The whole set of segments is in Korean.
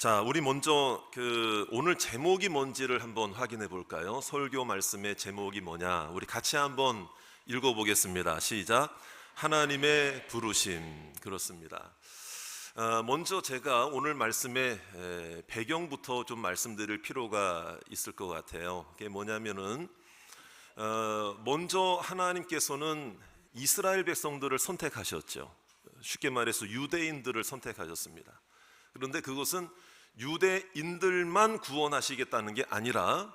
자, 우리 먼저 오늘 제목이 뭔지를 한번 확인해 볼까요? 설교 말씀의 제목이 뭐냐? 우리 같이 한번 읽어보겠습니다. 시작. 하나님의 부르심. 그렇습니다. 먼저 제가 오늘 말씀의 배경부터 좀 말씀드릴 필요가 있을 것 같아요. 그게 뭐냐면은 먼저 하나님께서는 이스라엘 백성들을 선택하셨죠. 쉽게 말해서 유대인들을 선택하셨습니다. 그런데 그것은 유대인들만 구원하시겠다는 게 아니라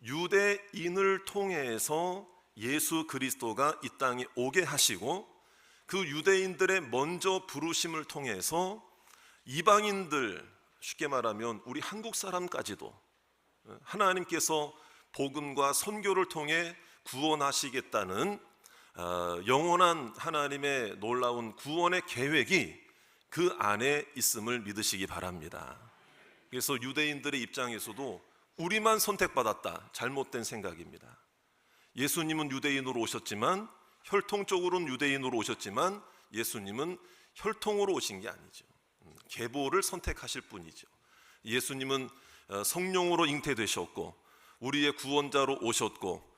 유대인을 통해서 예수 그리스도가 이 땅에 오게 하시고, 그 유대인들의 먼저 부르심을 통해서 이방인들, 쉽게 말하면 우리 한국 사람까지도 하나님께서 복음과 선교를 통해 구원하시겠다는 영원한 하나님의 놀라운 구원의 계획이 그 안에 있음을 믿으시기 바랍니다. 그래서 유대인들의 입장에서도 우리만 선택받았다, 잘못된 생각입니다. 예수님은 유대인으로 오셨지만, 혈통적으로는 유대인으로 오셨지만 예수님은 혈통으로 오신 게 아니죠. 계보를 선택하실 뿐이죠. 예수님은 성령으로 잉태되셨고 우리의 구원자로 오셨고,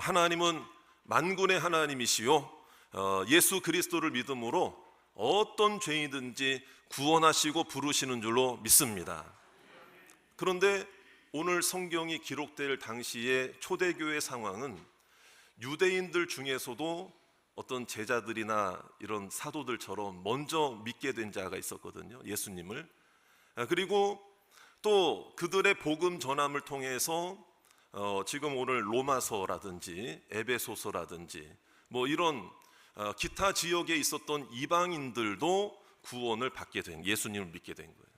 하나님은 만군의 하나님이시요 예수 그리스도를 믿음으로 어떤 죄인든지 구원하시고 부르시는 줄로 믿습니다. 그런데 오늘 성경이 기록될 당시의 초대교회 상황은 유대인들 중에서도 어떤 제자들이나 이런 사도들처럼 먼저 믿게 된 자가 있었거든요, 예수님을. 그리고 또 그들의 복음 전함을 통해서 지금 오늘 로마서라든지 에베소서라든지 뭐 이런 기타 지역에 있었던 이방인들도 구원을 받게 된, 예수님을 믿게 된 거예요.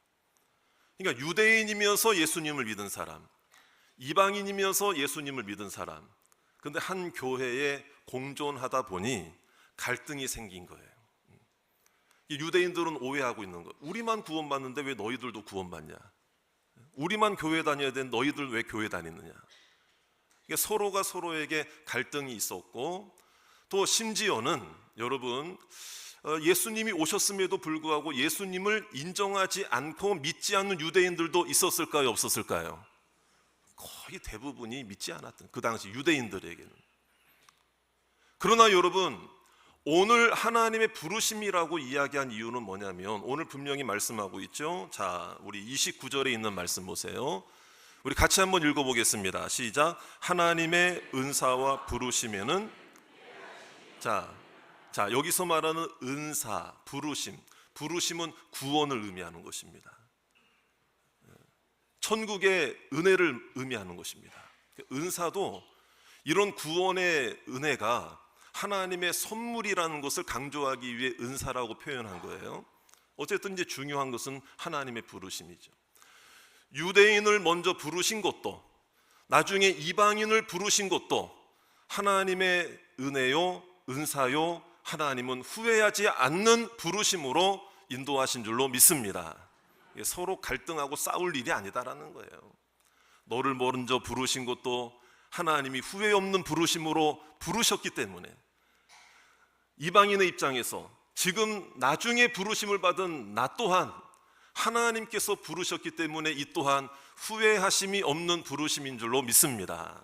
그러니까 유대인이면서 예수님을 믿은 사람, 이방인이면서 예수님을 믿은 사람, 근데 한 교회에 공존하다 보니 갈등이 생긴 거예요. 유대인들은 오해하고 있는 거예요. 우리만 구원받는데 왜 너희들도 구원받냐? 우리만 교회 다녀야 되는데 너희들 왜 교회 다니느냐? 그러니까 서로가 서로에게 갈등이 있었고, 또 심지어는 여러분, 예수님이 오셨음에도 불구하고 예수님을 인정하지 않고 믿지 않는 유대인들도 있었을까요, 없었을까요? 거의 대부분이 믿지 않았던, 그 당시 유대인들에게는. 그러나 여러분, 오늘 하나님의 부르심이라고 이야기한 이유는 뭐냐면, 오늘 분명히 말씀하고 있죠. 자, 우리 29절에 있는 말씀 보세요. 우리 같이 한번 읽어보겠습니다. 시작. 하나님의 은사와 부르심에는, 자, 여기서 말하는 은사, 부르심은 구원을 의미하는 것입니다. 천국의 은혜를 의미하는 것입니다. 은사도 이런 구원의 은혜가 하나님의 선물이라는 것을 강조하기 위해 은사라고 표현한 거예요. 어쨌든 이제 중요한 것은 하나님의 부르심이죠. 유대인을 먼저 부르신 것도, 나중에 이방인을 부르신 것도 하나님의 은혜요, 은사요, 하나님은 후회하지 않는 부르심으로 인도하신 줄로 믿습니다. 서로 갈등하고 싸울 일이 아니다라는 거예요. 너를 먼저 부르신 것도 하나님이 후회 없는 부르심으로 부르셨기 때문에, 이방인의 입장에서 지금 나중에 부르심을 받은 나 또한 하나님께서 부르셨기 때문에 이 또한 후회하심이 없는 부르심인 줄로 믿습니다.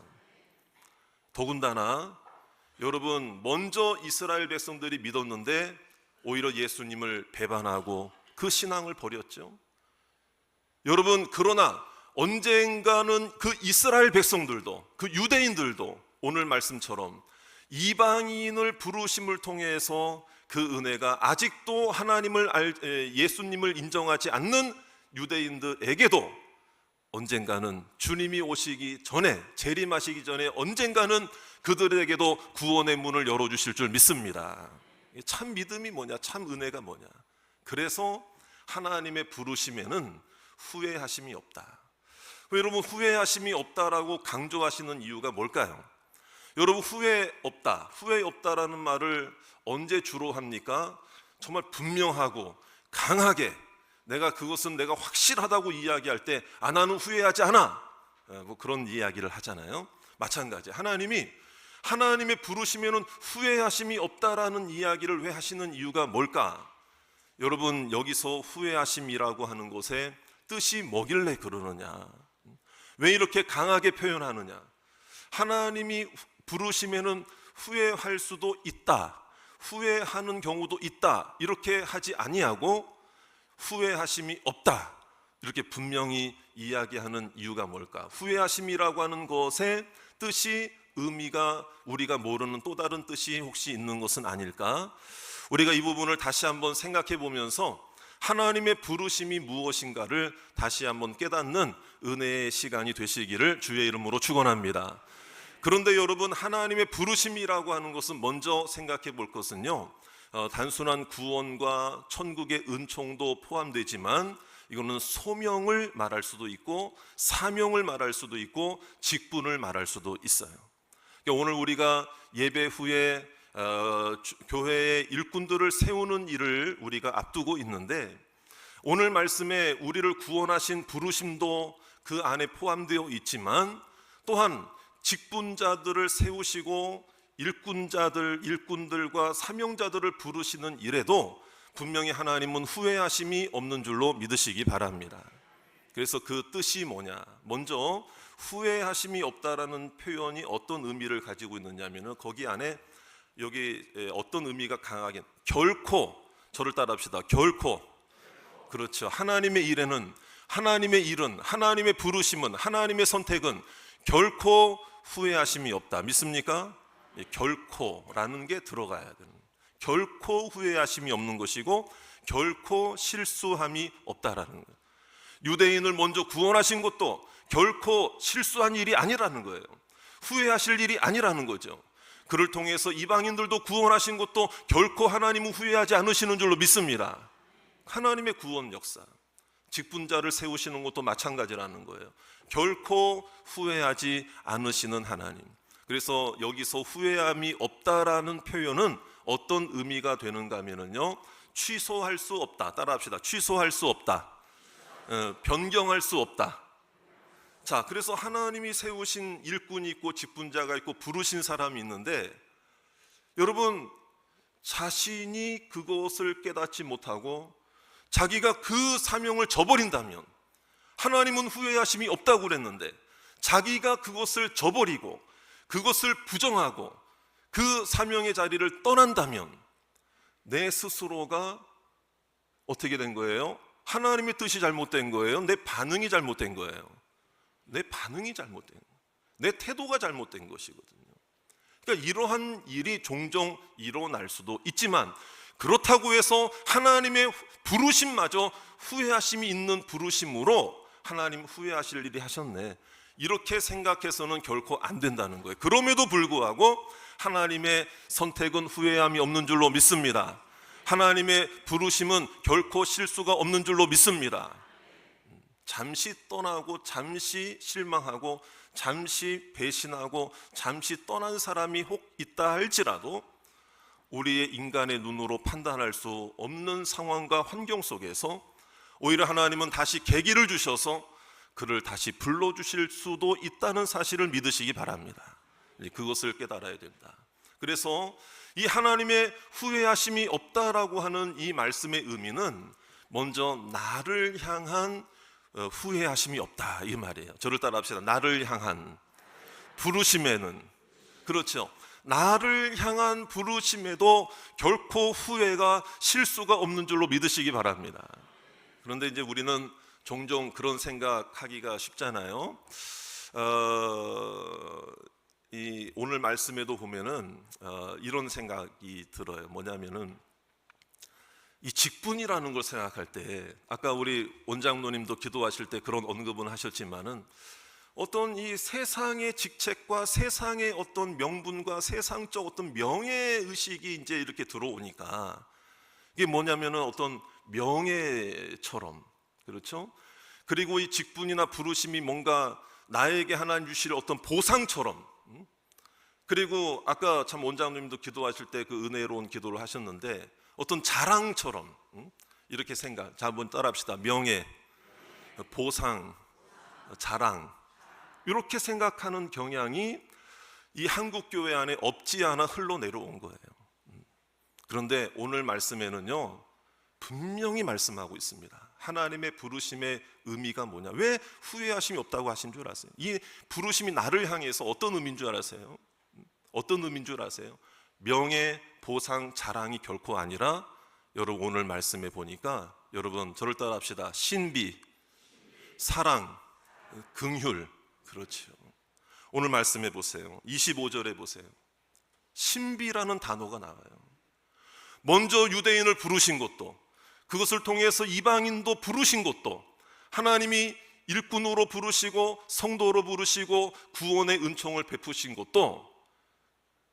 더군다나 여러분, 먼저 이스라엘 백성들이 믿었는데 오히려 예수님을 배반하고 그 신앙을 버렸죠. 여러분, 그러나 언젠가는 그 이스라엘 백성들도, 그 유대인들도 오늘 말씀처럼 이방인을 부르심을 통해서 그 은혜가 아직도 예수님을 인정하지 않는 유대인들에게도 언젠가는 주님이 오시기 전에, 재림하시기 전에 언젠가는 그들에게도 구원의 문을 열어주실 줄 믿습니다. 참 믿음이 뭐냐, 참 은혜가 뭐냐. 그래서 하나님의 부르심에는 후회하심이 없다. 여러분, 후회하심이 없다라고 강조하시는 이유가 뭘까요? 여러분, 후회 없다라는 말을 언제 주로 합니까? 정말 분명하고 강하게 그것은 내가 확실하다고 이야기할 때 나는 후회하지 않아, 뭐 그런 이야기를 하잖아요. 마찬가지, 하나님의 부르심에는 후회하심이 없다라는 이야기를 왜 하시는 이유가 뭘까? 여러분, 여기서 후회하심이라고 하는 것에 뜻이 뭐길래 그러느냐? 왜 이렇게 강하게 표현하느냐? 하나님이 부르심에는 후회할 수도 있다, 후회하는 경우도 있다, 이렇게 하지 아니하고 후회하심이 없다, 이렇게 분명히 이야기하는 이유가 뭘까? 후회하심이라고 하는 것의 뜻이, 의미가 우리가 모르는 또 다른 뜻이 혹시 있는 것은 아닐까? 우리가 이 부분을 다시 한번 생각해 보면서 하나님의 부르심이 무엇인가를 다시 한번 깨닫는 은혜의 시간이 되시기를 주의 이름으로 축원합니다. 그런데 여러분, 하나님의 부르심이라고 하는 것은 먼저 생각해 볼 것은요, 단순한 구원과 천국의 은총도 포함되지만 이거는 소명을 말할 수도 있고 사명을 말할 수도 있고 직분을 말할 수도 있어요. 그러니까 오늘 우리가 예배 후에 교회의 일꾼들을 세우는 일을 우리가 앞두고 있는데, 오늘 말씀에 우리를 구원하신 부르심도 그 안에 포함되어 있지만 또한 직분자들을 세우시고 일꾼들과 사명자들을 부르시는 일에도 분명히 하나님은 후회하심이 없는 줄로 믿으시기 바랍니다. 그래서 그 뜻이 뭐냐? 먼저 후회하심이 없다라는 표현이 어떤 의미를 가지고 있느냐면은 거기 안에 여기 어떤 의미가 강하게, 결코, 저를 따라합시다. 결코. 그렇죠. 하나님의 일은, 하나님의 부르심은, 하나님의 선택은 결코 후회하심이 없다. 믿습니까? 결코라는 게 들어가야 되는, 결코 후회하심이 없는 것이고 결코 실수함이 없다라는 거예요. 유대인을 먼저 구원하신 것도 결코 실수한 일이 아니라는 거예요. 후회하실 일이 아니라는 거죠. 그를 통해서 이방인들도 구원하신 것도 결코 하나님은 후회하지 않으시는 줄로 믿습니다. 하나님의 구원 역사, 직분자를 세우시는 것도 마찬가지라는 거예요. 결코 후회하지 않으시는 하나님. 그래서 여기서 후회함이 없다라는 표현은 어떤 의미가 되는가 하면요, 취소할 수 없다. 따라합시다. 취소할 수 없다. 변경할 수 없다. 자, 그래서 하나님이 세우신 일꾼이 있고 직분자가 있고 부르신 사람이 있는데, 여러분, 자신이 그것을 깨닫지 못하고 자기가 그 사명을 저버린다면, 하나님은 후회하심이 없다고 그랬는데 자기가 그것을 저버리고 그것을 부정하고 그 사명의 자리를 떠난다면 내 스스로가 어떻게 된 거예요? 하나님의 뜻이 잘못된 거예요? 내 반응이 잘못된 거예요? 내 반응이 잘못된 거예요. 내 태도가 잘못된 것이거든요. 그러니까 이러한 일이 종종 일어날 수도 있지만, 그렇다고 해서 하나님의 부르심마저 후회하심이 있는 부르심으로 하나님 후회하실 일이 하셨네, 이렇게 생각해서는 결코 안 된다는 거예요. 그럼에도 불구하고 하나님의 선택은 후회함이 없는 줄로 믿습니다. 하나님의 부르심은 결코 실수가 없는 줄로 믿습니다. 잠시 떠나고 잠시 실망하고 잠시 배신하고 잠시 떠난 사람이 혹 있다 할지라도 우리의 인간의 눈으로 판단할 수 없는 상황과 환경 속에서 오히려 하나님은 다시 계기를 주셔서 그를 다시 불러주실 수도 있다는 사실을 믿으시기 바랍니다. 그것을 깨달아야 된다. 그래서 이 하나님의 후회하심이 없다라고 하는 이 말씀의 의미는 먼저 나를 향한 후회하심이 없다, 이 말이에요. 저를 따라합시다. 나를 향한 부르심에는, 그렇죠, 나를 향한 부르심에도 결코 후회가 실수가 없는 줄로 믿으시기 바랍니다. 그런데 이제 우리는 종종 그런 생각하기가 쉽잖아요. 이 오늘 말씀에도 보면은 이런 생각이 들어요. 뭐냐면은 이 직분이라는 걸 생각할 때, 아까 우리 원장노님도 기도하실 때 그런 언급은 하셨지만은, 어떤 이 세상의 직책과 세상의 어떤 명분과 세상적 어떤 명예의식이 이제 이렇게 들어오니까, 이게 뭐냐면은 어떤 명예처럼, 그렇죠? 그리고 이 직분이나 부르심이 뭔가 나에게 하나님 주실 어떤 보상처럼, 그리고 아까 참 원장님도 기도하실 때 그 은혜로운 기도를 하셨는데 어떤 자랑처럼, 이렇게 생각. 자, 한번 따라합시다. 명예, 보상, 자랑, 이렇게 생각하는 경향이 이 한국교회 안에 없지 않아 흘러내려온 거예요. 그런데 오늘 말씀에는요, 분명히 말씀하고 있습니다. 하나님의 부르심의 의미가 뭐냐? 왜 후회하심이 없다고 하신 줄 아세요? 이 부르심이 나를 향해서 어떤 의미인 줄 아세요? 어떤 의미인 줄 아세요? 명예, 보상, 자랑이 결코 아니라, 여러분 오늘 말씀에 보니까, 여러분 저를 따라 합시다. 신비, 사랑, 긍휼. 그렇죠. 오늘 말씀해 보세요. 25절에 보세요. 신비라는 단어가 나와요. 먼저 유대인을 부르신 것도, 그것을 통해서 이방인도 부르신 것도, 하나님이 일꾼으로 부르시고 성도로 부르시고 구원의 은총을 베푸신 것도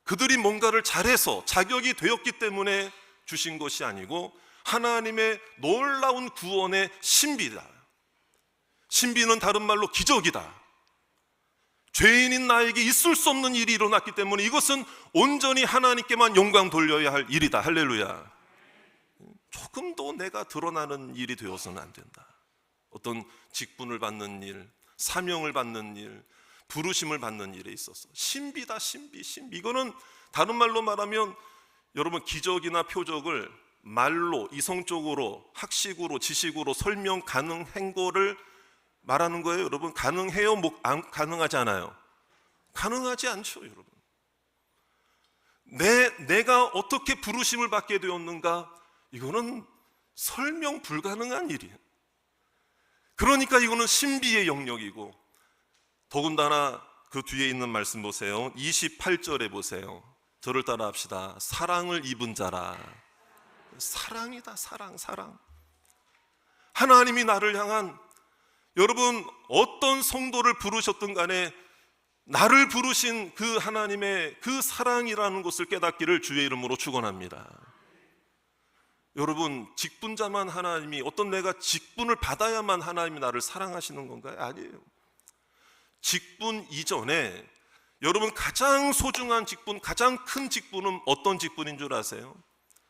그들이 뭔가를 잘해서 자격이 되었기 때문에 주신 것이 아니고 하나님의 놀라운 구원의 신비다. 신비는 다른 말로 기적이다. 죄인인 나에게 있을 수 없는 일이 일어났기 때문에 이것은 온전히 하나님께만 영광 돌려야 할 일이다. 할렐루야. 조금도 내가 드러나는 일이 되어서는 안 된다. 어떤 직분을 받는 일, 사명을 받는 일, 부르심을 받는 일에 있어서 신비다. 신비. 이거는 다른 말로 말하면, 여러분 기적이나 표적을 말로, 이성적으로, 학식으로, 지식으로 설명 가능한 거를 말하는 거예요. 여러분 가능해요? 가능하지 않아요? 가능하지 않죠. 여러분 내가 어떻게 부르심을 받게 되었는가, 이거는 설명 불가능한 일이에요. 그러니까 이거는 신비의 영역이고, 더군다나 그 뒤에 있는 말씀 보세요. 28절에 보세요. 저를 따라 합시다. 사랑을 입은 자라. 사랑이다. 사랑. 하나님이 나를 향한, 여러분 어떤 성도를 부르셨든 간에 나를 부르신 그 하나님의 그 사랑이라는 것을 깨닫기를 주의 이름으로 축원합니다. 여러분 직분자만 하나님이, 어떤 내가 직분을 받아야만 하나님이 나를 사랑하시는 건가요? 아니에요. 직분 이전에 여러분 가장 소중한 직분, 가장 큰 직분은 어떤 직분인 줄 아세요?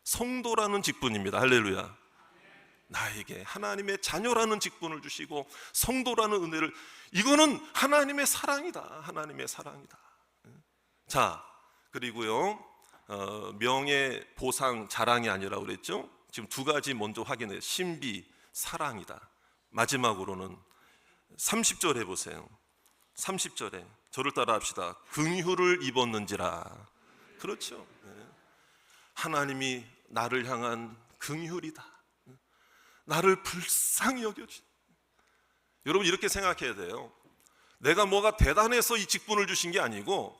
성도라는 직분입니다. 할렐루야. 나에게 하나님의 자녀라는 직분을 주시고 성도라는 은혜를, 이거는 하나님의 사랑이다. 하나님의 사랑이다. 자, 그리고요 명예, 보상, 자랑이 아니라 그랬죠. 지금 두 가지 먼저 확인해요. 신비, 사랑이다. 마지막으로는 30절에 보세요. 30절에 저를 따라 합시다. 긍휼을 입었는지라. 그렇죠. 하나님이 나를 향한 긍휼이다. 나를 불쌍히 여겨주. 여러분 이렇게 생각해야 돼요. 내가 뭐가 대단해서 이 직분을 주신 게 아니고,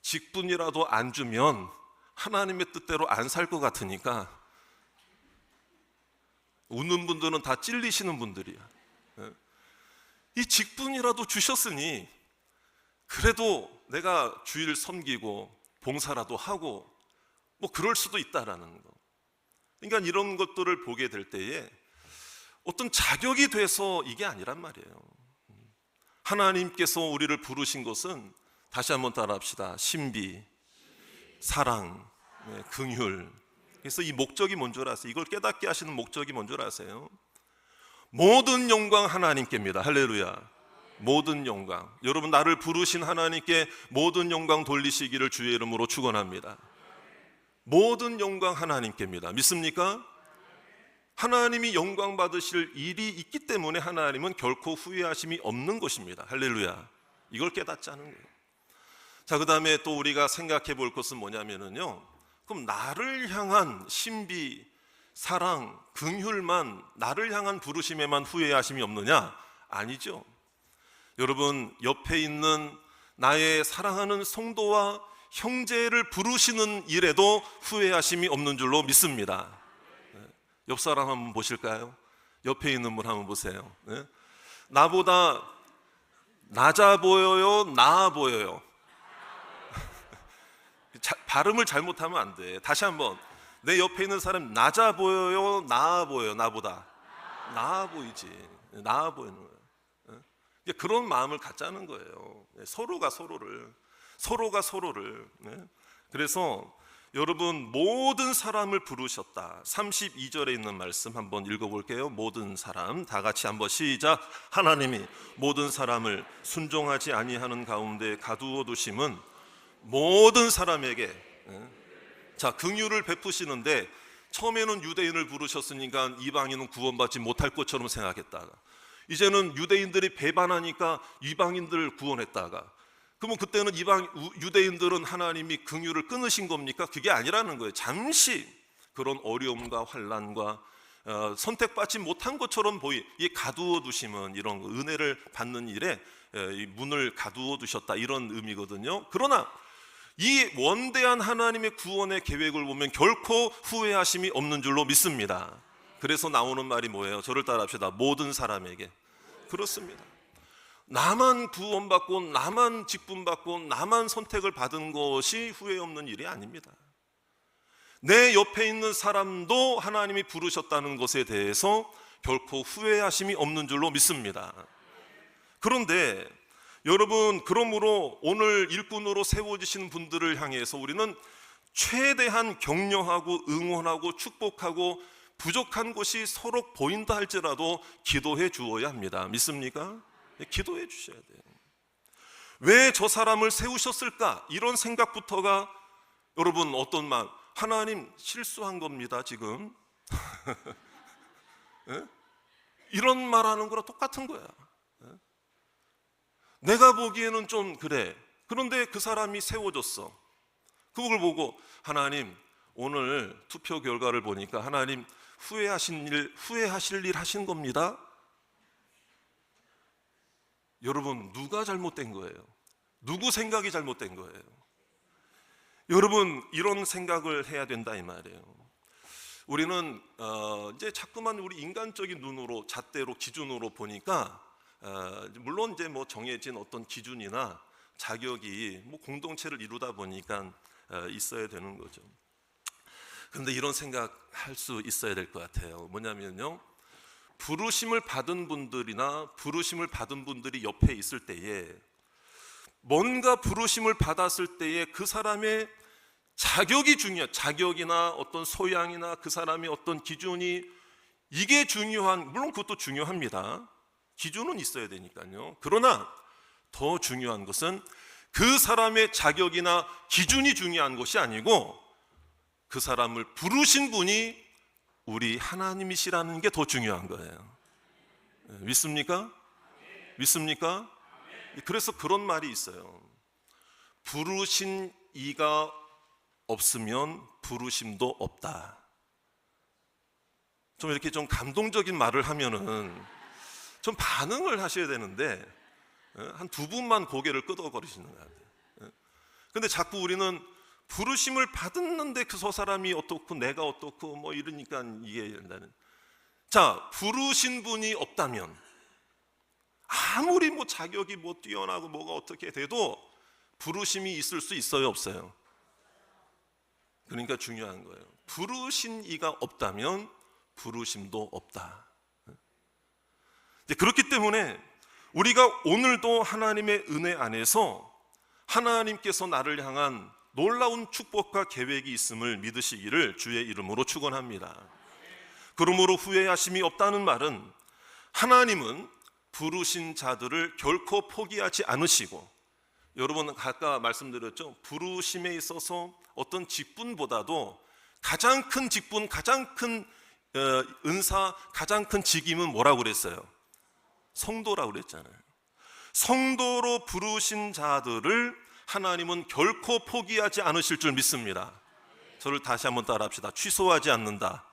직분이라도 안 주면 하나님의 뜻대로 안 살 것 같으니까, 웃는 분들은 다 찔리시는 분들이야. 이 직분이라도 주셨으니 그래도 내가 주일 섬기고 봉사라도 하고 뭐 그럴 수도 있다라는 거. 그러니까 이런 것들을 보게 될 때에 어떤 자격이 돼서 이게 아니란 말이에요. 하나님께서 우리를 부르신 것은, 다시 한번 따라합시다. 신비, 사랑, 긍휼. 그래서 이 목적이 뭔 줄 아세요? 이걸 깨닫게 하시는 목적이 뭔 줄 아세요? 모든 영광 하나님께입니다. 할렐루야. 모든 영광. 여러분 나를 부르신 하나님께 모든 영광 돌리시기를 주의 이름으로 축원합니다. 모든 영광 하나님께입니다. 믿습니까? 하나님이 영광 받으실 일이 있기 때문에 하나님은 결코 후회하심이 없는 것입니다. 할렐루야. 이걸 깨닫자는 거예요. 자, 그 다음에 또 우리가 생각해 볼 것은 뭐냐면요, 그럼 나를 향한 신비, 사랑, 긍휼만, 나를 향한 부르심에만 후회하심이 없느냐? 아니죠. 여러분 옆에 있는 나의 사랑하는 성도와 형제를 부르시는 일에도 후회하심이 없는 줄로 믿습니다. 옆 사람 한번 보실까요? 옆에 있는 분 한번 보세요. 나보다 낮아 보여요? 나아 보여요? 발음을 잘못하면 안 돼. 다시 한번. 내 옆에 있는 사람 낮아 보여요? 나아 보여요? 나보다 나아 보이지. 나아 보이는 거예요. 그런 마음을 갖자는 거예요. 서로가 서로를. 그래서 여러분 모든 사람을 부르셨다. 32절에 있는 말씀 한번 읽어볼게요. 모든 사람 다 같이 한번 시작. 하나님이 모든 사람을 순종하지 아니하는 가운데 가두어 두심은 모든 사람에게, 자 긍휼을 베푸시는데 처음에는 유대인을 부르셨으니까 이방인은 구원받지 못할 것처럼 생각했다가, 이제는 유대인들이 배반하니까 이방인들을 구원했다가, 그러면 그때는 유대인들은 하나님이 긍휼을 끊으신 겁니까? 그게 아니라는 거예요. 잠시 그런 어려움과 환난과 선택받지 못한 것처럼 이 가두어 두심은 이런 은혜를 받는 일에 이 문을 가두어 두셨다, 이런 의미거든요. 그러나 이 원대한 하나님의 구원의 계획을 보면 결코 후회하심이 없는 줄로 믿습니다. 그래서 나오는 말이 뭐예요? 저를 따라합시다. 모든 사람에게. 그렇습니다. 나만 구원받고 나만 직분받고 나만 선택을 받은 것이 후회 없는 일이 아닙니다. 내 옆에 있는 사람도 하나님이 부르셨다는 것에 대해서 결코 후회하심이 없는 줄로 믿습니다. 그런데 여러분, 그러므로 오늘 일꾼으로 세워지신 분들을 향해서 우리는 최대한 격려하고 응원하고 축복하고, 부족한 것이 서로 보인다 할지라도 기도해 주어야 합니다. 믿습니까? 기도해 주셔야 돼요. 왜 저 사람을 세우셨을까? 이런 생각부터가, 여러분, 어떤 말, 하나님 실수한 겁니다 지금. 이런 말하는 거랑 똑같은 거야. 내가 보기에는 좀 그래. 그런데 그 사람이 세워졌어. 그걸 보고 하나님, 오늘 투표 결과를 보니까 하나님 후회하실 일 하신 겁니다. 여러분, 누가 잘못된 거예요? 누구 생각이 잘못된 거예요? 여러분, 이런 생각을 해야 된다 이 말이에요. 우리는 이제 자꾸만 우리 인간적인 눈으로, 잣대로, 기준으로 보니까 물론 이제 뭐 정해진 어떤 기준이나 자격이 뭐 공동체를 이루다 보니까 있어야 되는 거죠. 그런데 이런 생각할 수 있어야 될 것 같아요. 뭐냐면요, 부르심을 받은 분들이나 부르심을 받은 분들이 옆에 있을 때에, 뭔가 부르심을 받았을 때에 그 사람의 자격이 자격이나 어떤 소양이나 그 사람의 어떤 기준이, 이게 중요한, 물론 그것도 중요합니다. 기준은 있어야 되니까요. 그러나 더 중요한 것은 그 사람의 자격이나 기준이 중요한 것이 아니고, 그 사람을 부르신 분이 우리 하나님이시라는 게 더 중요한 거예요. 믿습니까? 믿습니까? 그래서 그런 말이 있어요. 부르신 이가 없으면 부르심도 없다. 좀 이렇게 좀 감동적인 말을 하면은 좀 반응을 하셔야 되는데 한 두 분만 고개를 끄덕거리시는 것 같아요. 근데 자꾸 우리는 부르심을 받았는데 저 사람이 어떻고 내가 어떻고 뭐 이러니까 이게 된다는. 자, 부르신 분이 없다면 아무리 뭐 자격이 뭐 뛰어나고 뭐가 어떻게 돼도 부르심이 있을 수 있어요, 없어요? 그러니까 중요한 거예요. 부르신 이가 없다면 부르심도 없다. 그렇기 때문에 우리가 오늘도 하나님의 은혜 안에서 하나님께서 나를 향한 놀라운 축복과 계획이 있음을 믿으시기를 주의 이름으로 축원합니다. 그러므로 후회하심이 없다는 말은, 하나님은 부르신 자들을 결코 포기하지 않으시고, 여러분 아까 말씀드렸죠, 부르심에 있어서 어떤 직분보다도 가장 큰 직분, 가장 큰 은사, 가장 큰 직임은 뭐라고 그랬어요? 성도라고 그랬잖아요. 성도로 부르신 자들을 하나님은 결코 포기하지 않으실 줄 믿습니다. 저를 다시 한번 따라합시다. 취소하지 않는다,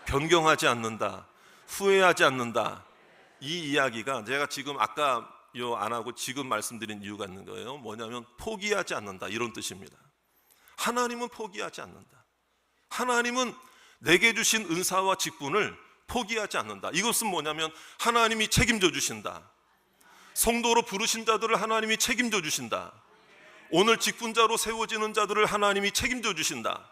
변경하지 않는다, 후회하지 않는다. 이 이야기가 제가 지금 아까 안 하고 지금 말씀드린 이유가 있는 거예요. 뭐냐면 포기하지 않는다, 이런 뜻입니다. 하나님은 포기하지 않는다. 하나님은 내게 주신 은사와 직분을 포기하지 않는다. 이것은 뭐냐면 하나님이 책임져 주신다. 성도로 부르신 자들을 하나님이 책임져 주신다. 오늘 직분자로 세워지는 자들을 하나님이 책임져 주신다.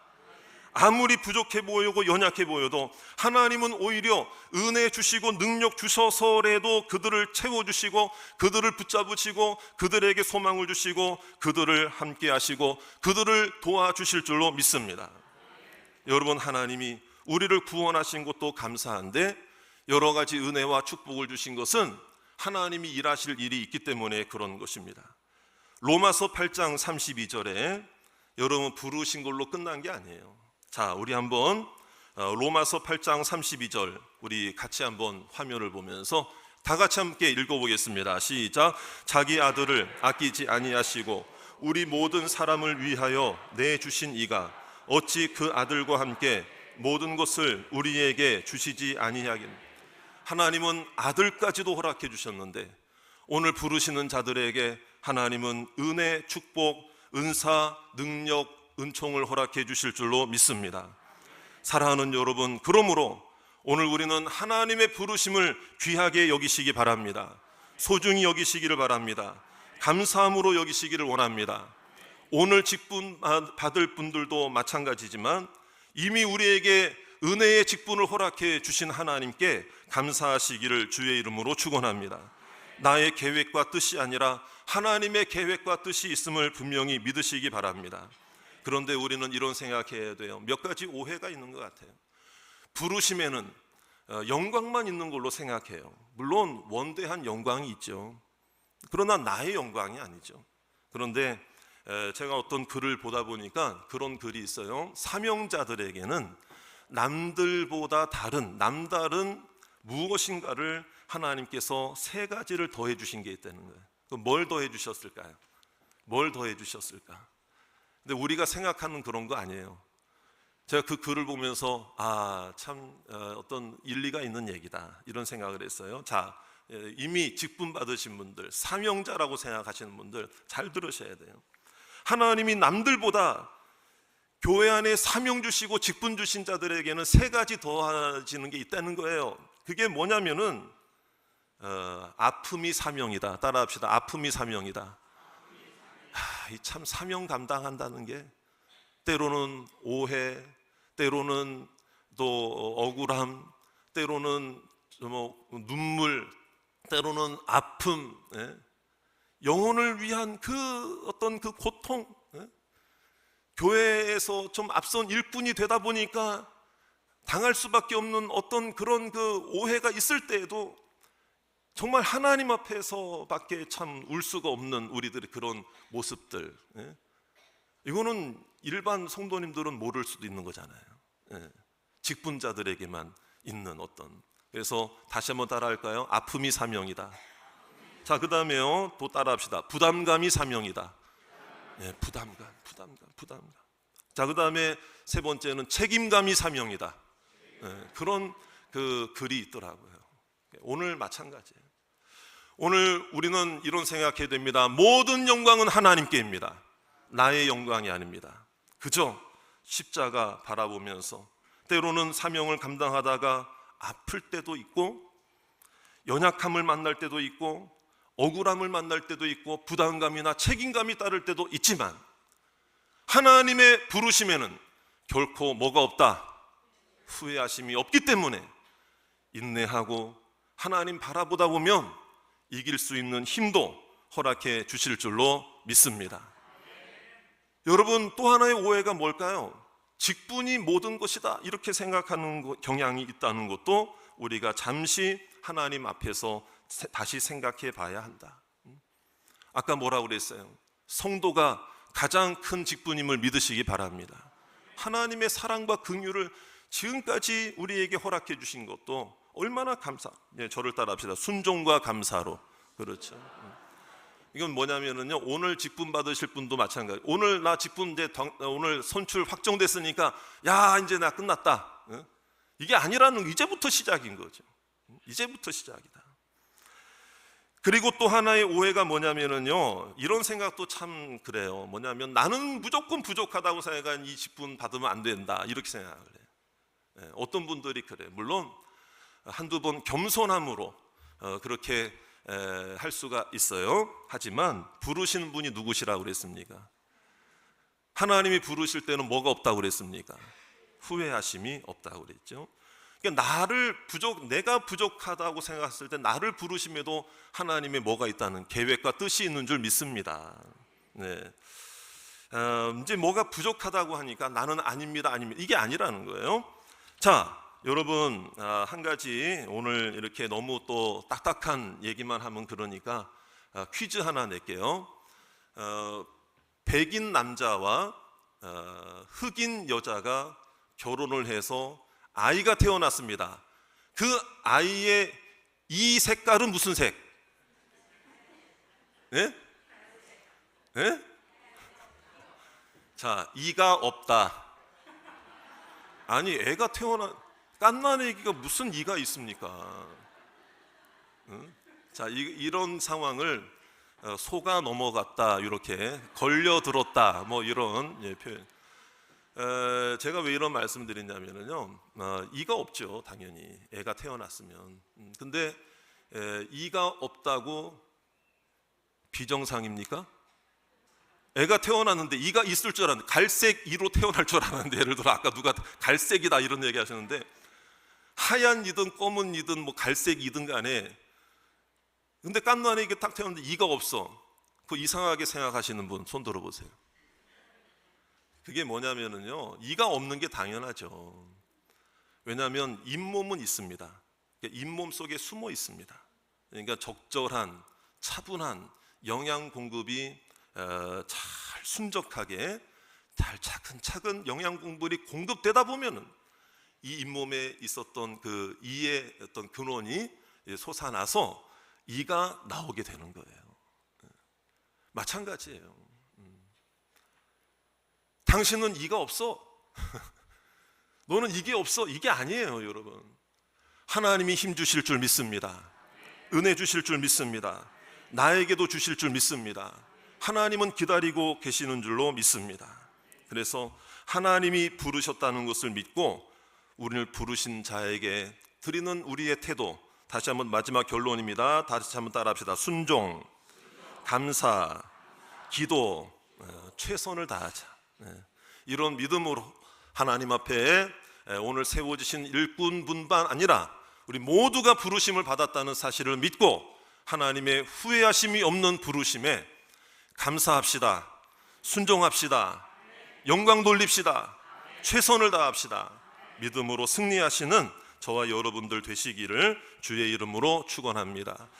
아무리 부족해 보이고 연약해 보여도 하나님은 오히려 은혜 주시고 능력 주셔서라도 그들을 채워주시고, 그들을 붙잡으시고, 그들에게 소망을 주시고, 그들을 함께 하시고, 그들을 도와주실 줄로 믿습니다. 여러분, 하나님이 우리를 구원하신 것도 감사한데 여러 가지 은혜와 축복을 주신 것은 하나님이 일하실 일이 있기 때문에 그런 것입니다. 로마서 8장 32절에 여러분, 부르신 걸로 끝난 게 아니에요. 자, 우리 한번 로마서 8장 32절 우리 같이 한번 화면을 보면서 다 같이 함께 읽어보겠습니다. 시작. 자기 아들을 아끼지 아니하시고 우리 모든 사람을 위하여 내주신 이가 어찌 그 아들과 함께 모든 것을 우리에게 주시지 아니하겠느냐. 하나님은 아들까지도 허락해 주셨는데 오늘 부르시는 자들에게 하나님은 은혜, 축복, 은사, 능력, 은총을 허락해 주실 줄로 믿습니다. 사랑하는 여러분, 그러므로 오늘 우리는 하나님의 부르심을 귀하게 여기시기 바랍니다. 소중히 여기시기를 바랍니다. 감사함으로 여기시기를 원합니다. 오늘 직분 받을 분들도 마찬가지지만 이미 우리에게 은혜의 직분을 허락해 주신 하나님께 감사하시기를 주의 이름으로 축원합니다. 나의 계획과 뜻이 아니라 하나님의 계획과 뜻이 있음을 분명히 믿으시기 바랍니다. 그런데 우리는 이런 생각해야 돼요. 몇 가지 오해가 있는 것 같아요. 부르심에는 영광만 있는 걸로 생각해요. 물론 원대한 영광이 있죠. 그러나 나의 영광이 아니죠. 그런데 제가 어떤 글을 보다 보니까 그런 글이 있어요. 사명자들에게는 남들보다 남다른 무엇인가를 하나님께서 세 가지를 더해 주신 게 있다는 거예요. 그럼 뭘 더해 주셨을까요? 뭘 더해 주셨을까? 근데 우리가 생각하는 그런 거 아니에요. 제가 그 글을 보면서 참 어떤 일리가 있는 얘기다 이런 생각을 했어요. 자, 이미 직분 받으신 분들, 사명자라고 생각하시는 분들 잘 들으셔야 돼요. 하나님이 남들보다 교회 안에 사명 주시고 직분 주신 자들에게는 세 가지 더하시는 게 있다는 거예요. 그게 뭐냐면은 아픔이 사명이다. 따라합시다. 아픔이 사명이다. 이 참 사명 감당한다는 게 때로는 오해, 때로는 또 억울함, 때로는 눈물, 때로는 아픔, 영혼을 위한 그 어떤 그 고통, 교회에서 좀 앞선 일꾼이 되다 보니까 당할 수밖에 없는 어떤 그런 그 오해가 있을 때에도 정말 하나님 앞에서밖에 참 울 수가 없는 우리들의 그런 모습들, 이거는 일반 성도님들은 모를 수도 있는 거잖아요. 직분자들에게만 있는 어떤. 그래서 다시 한번 따라할까요? 아픔이 사명이다. 자, 그 다음에요. 또 따라합시다. 부담감이 사명이다. 부담감. 자, 그 다음에 세 번째는 책임감이 사명이다. 그런 그 글이 있더라고요. 오늘 마찬가지예요. 오늘 우리는 이런 생각해야 됩니다. 모든 영광은 하나님께입니다. 나의 영광이 아닙니다. 그저 십자가 바라보면서 때로는 사명을 감당하다가 아플 때도 있고 연약함을 만날 때도 있고 억울함을 만날 때도 있고 부담감이나 책임감이 따를 때도 있지만 하나님의 부르심에는 결코 뭐가 없다? 후회하심이 없기 때문에 인내하고 하나님 바라보다 보면 이길 수 있는 힘도 허락해 주실 줄로 믿습니다. 여러분, 또 하나의 오해가 뭘까요? 직분이 모든 것이다 이렇게 생각하는 경향이 있다는 것도 우리가 잠시 하나님 앞에서 다시 생각해 봐야 한다. 아까 뭐라고 그랬어요? 성도가 가장 큰 직분임을 믿으시기 바랍니다. 하나님의 사랑과 긍휼을 지금까지 우리에게 허락해 주신 것도 얼마나 저를 따라합시다. 순종과 감사로. 그렇죠. 이건 뭐냐면은요, 오늘 직분 받으실 분도 마찬가지. 오늘 나 직분 오늘 선출 확정됐으니까 이제 나 끝났다. 이게 아니라는, 이제부터 시작인 거죠. 이제부터 시작이다. 그리고 또 하나의 오해가 뭐냐면은요, 이런 생각도 참 그래요. 뭐냐면 나는 무조건 부족하다고 생각한 이 직분 받으면 안 된다 이렇게 생각을 해요. 어떤 분들이 그래요. 물론 한두 번 겸손함으로 그렇게 할 수가 있어요. 하지만 부르시는 분이 누구시라고 그랬습니까? 하나님이 부르실 때는 뭐가 없다고 그랬습니까? 후회하심이 없다고 그랬죠. 그러니까 내가 부족하다고 생각했을 때 나를 부르심에도 하나님의 뭐가 있다는 계획과 뜻이 있는 줄 믿습니다. 이제 뭐가 부족하다고 하니까 나는 아닙니다 이게 아니라는 거예요. 자, 여러분, 한 가지 오늘 이렇게 너무 또 딱딱한 얘기만 하면 그러니까 퀴즈 하나 낼게요. 백인 남자와 흑인 여자가 결혼을 해서 아이가 태어났습니다. 그 아이의 이 색깔은 무슨 색? 예? 예? 자, 이가 없다. 아니, 애가 깐난 애기가 무슨 이가 있습니까? 응? 자, 이런 상황을 소가 넘어갔다, 이렇게 걸려들었다, 뭐 이런 표현. 제가 왜 이런 말씀을 드리냐면요, 이가 없죠, 당연히 애가 태어났으면. 근데 이가 없다고 비정상입니까? 애가 태어났는데 이가 있을 줄 알았는데, 갈색 이로 태어날 줄 알았는데, 예를 들어 아까 누가 갈색이다 이런 얘기 하셨는데, 하얀 이든 검은 이든 뭐 갈색이든 간에, 근데 깐난에 이게 딱 태어났는데 이가 없어. 그 이상하게 생각하시는 분 손 들어보세요. 그게 뭐냐면요, 이가 없는 게 당연하죠. 왜냐하면 잇몸은 있습니다. 잇몸 속에 숨어 있습니다. 그러니까 적절한 차분한 영양 공급이 잘 순적하게 잘 차근차근 영양 공급이 공급되다 보면은 이 잇몸에 있었던 그 이의 어떤 근원이 솟아나서 이가 나오게 되는 거예요. 마찬가지예요. 당신은 이가 없어. 너는 이게 없어. 이게 아니에요, 여러분. 하나님이 힘 주실 줄 믿습니다. 은혜 주실 줄 믿습니다. 나에게도 주실 줄 믿습니다. 하나님은 기다리고 계시는 줄로 믿습니다. 그래서 하나님이 부르셨다는 것을 믿고 우리를 부르신 자에게 드리는 우리의 태도, 다시 한번 마지막 결론입니다. 다시 한번 따라합시다. 순종, 감사, 기도, 최선을 다하자. 이런 믿음으로 하나님 앞에 오늘 세워지신 일꾼분만 아니라 우리 모두가 부르심을 받았다는 사실을 믿고 하나님의 후회하심이 없는 부르심에 감사합시다. 순종합시다. 영광 돌립시다. 최선을 다합시다. 믿음으로 승리하시는 저와 여러분들 되시기를 주의 이름으로 축원합니다.